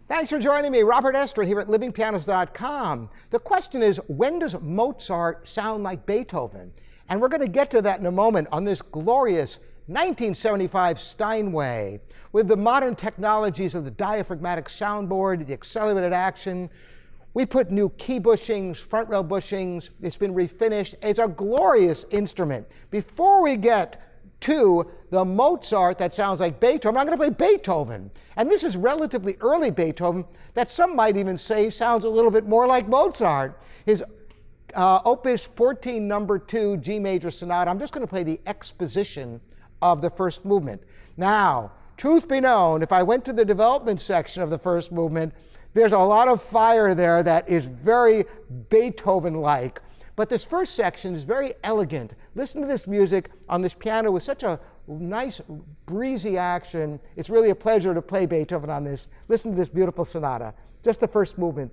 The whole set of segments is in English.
Thanks for joining me, Robert Estrin, here at livingpianos.com. The question is, when does Mozart sound like Beethoven? And we're going to get to that in a moment on this glorious 1975 Steinway. With the modern technologies of the Diaphragmatic Soundboard, the Hexagrip Action, we put new key bushings, front rail bushings. It's been refinished. It's a glorious instrument. Before we get to the Mozart that sounds like Beethoven, I'm going to play Beethoven. And this is relatively early Beethoven that some might even say sounds a little bit more like Mozart. His Opus 14, number 2, G major sonata. I'm just going to play the exposition of the first movement. Now, truth be known, if I went to the development section of the first movement, there's a lot of fire there that is very Beethoven-like. But this first section is very elegant. Listen to this music on this piano with such a nice, breezy action. It's really a pleasure to play Beethoven on this. Listen to this beautiful sonata, just the first movement.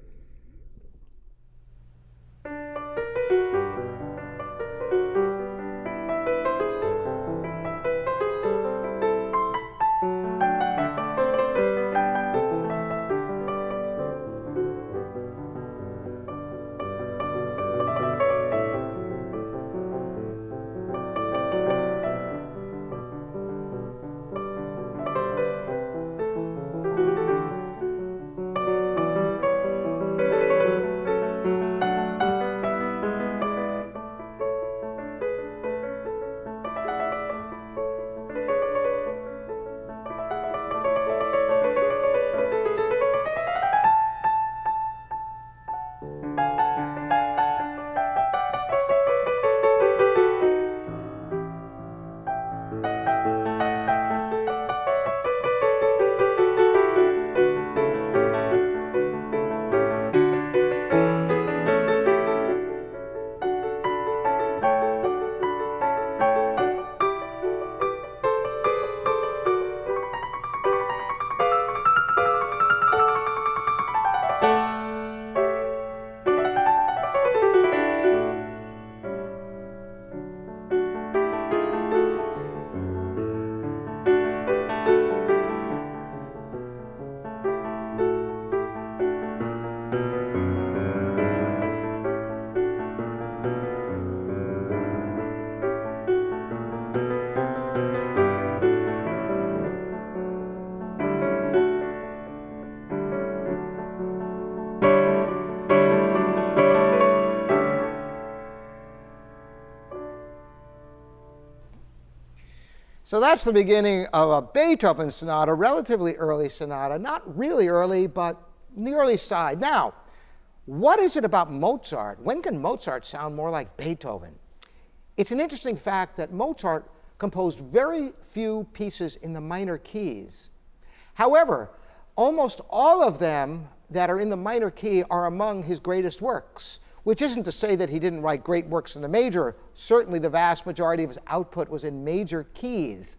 So that's the beginning of a Beethoven sonata, relatively early sonata. Not really early, but on the early side. Now, what is it about Mozart? When can Mozart sound more like Beethoven? It's an interesting fact that Mozart composed very few pieces in the minor keys. However, almost all of them that are in the minor key are among his greatest works, which isn't to say that he didn't write great works in the major. Certainly the vast majority of his output was in major keys.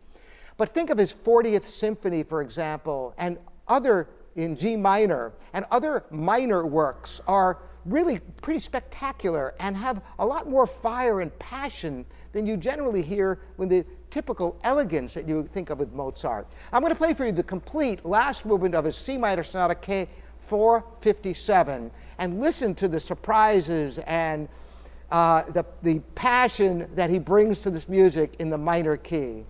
But think of his 40th Symphony, for example, and other in G minor, and other minor works are really pretty spectacular and have a lot more fire and passion than you generally hear with the typical elegance that you think of with Mozart. I'm going to play for you the complete last movement of his C minor sonata K457, and listen to the surprises and the passion that he brings to this music in the minor key.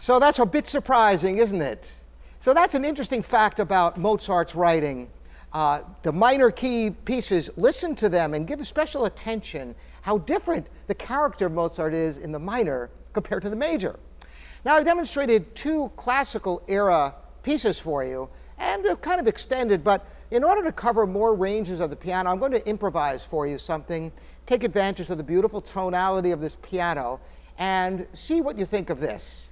So that's a bit surprising, isn't it? So that's an interesting fact about Mozart's writing. The minor key pieces, listen to them and give special attention how different the character of Mozart is in the minor compared to the major. Now, I've demonstrated two classical era pieces for you, and they're kind of extended, but in order to cover more ranges of the piano, I'm going to improvise for you something, take advantage of the beautiful tonality of this piano, and see what you think of this.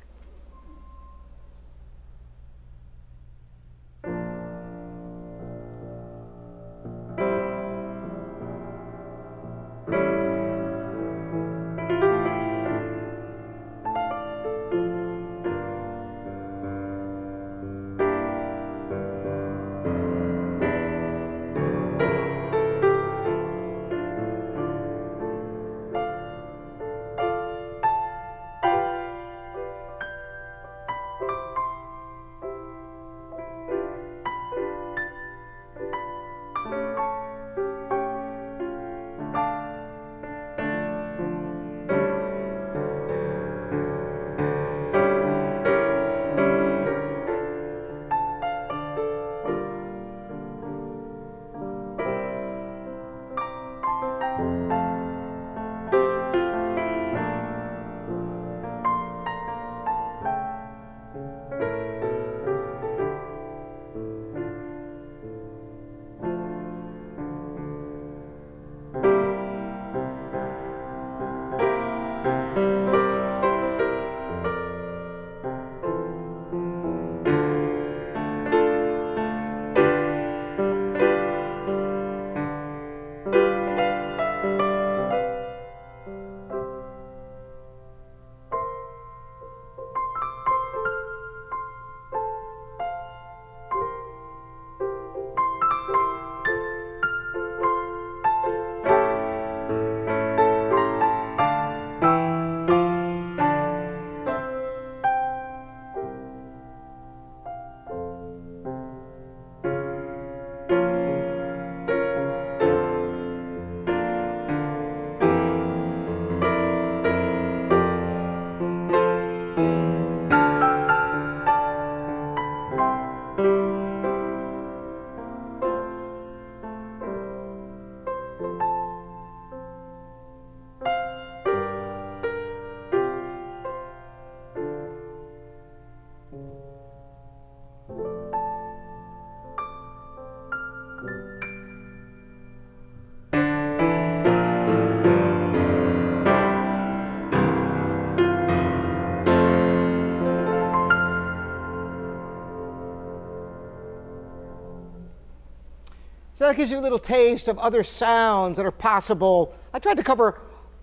So that gives you a little taste of other sounds that are possible. I tried to cover a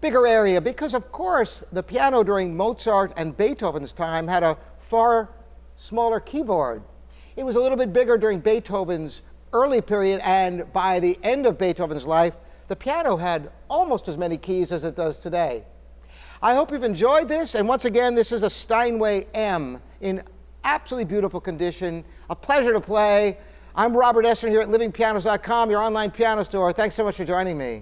bigger area because, of course, the piano during Mozart and Beethoven's time had a far smaller keyboard. It was a little bit bigger during Beethoven's early period, and by the end of Beethoven's life, the piano had almost as many keys as it does today. I hope you've enjoyed this, and once again, this is a Steinway M in absolutely beautiful condition. A pleasure to play. I'm Robert Estrin here at livingpianos.com, your online piano store. Thanks so much for joining me.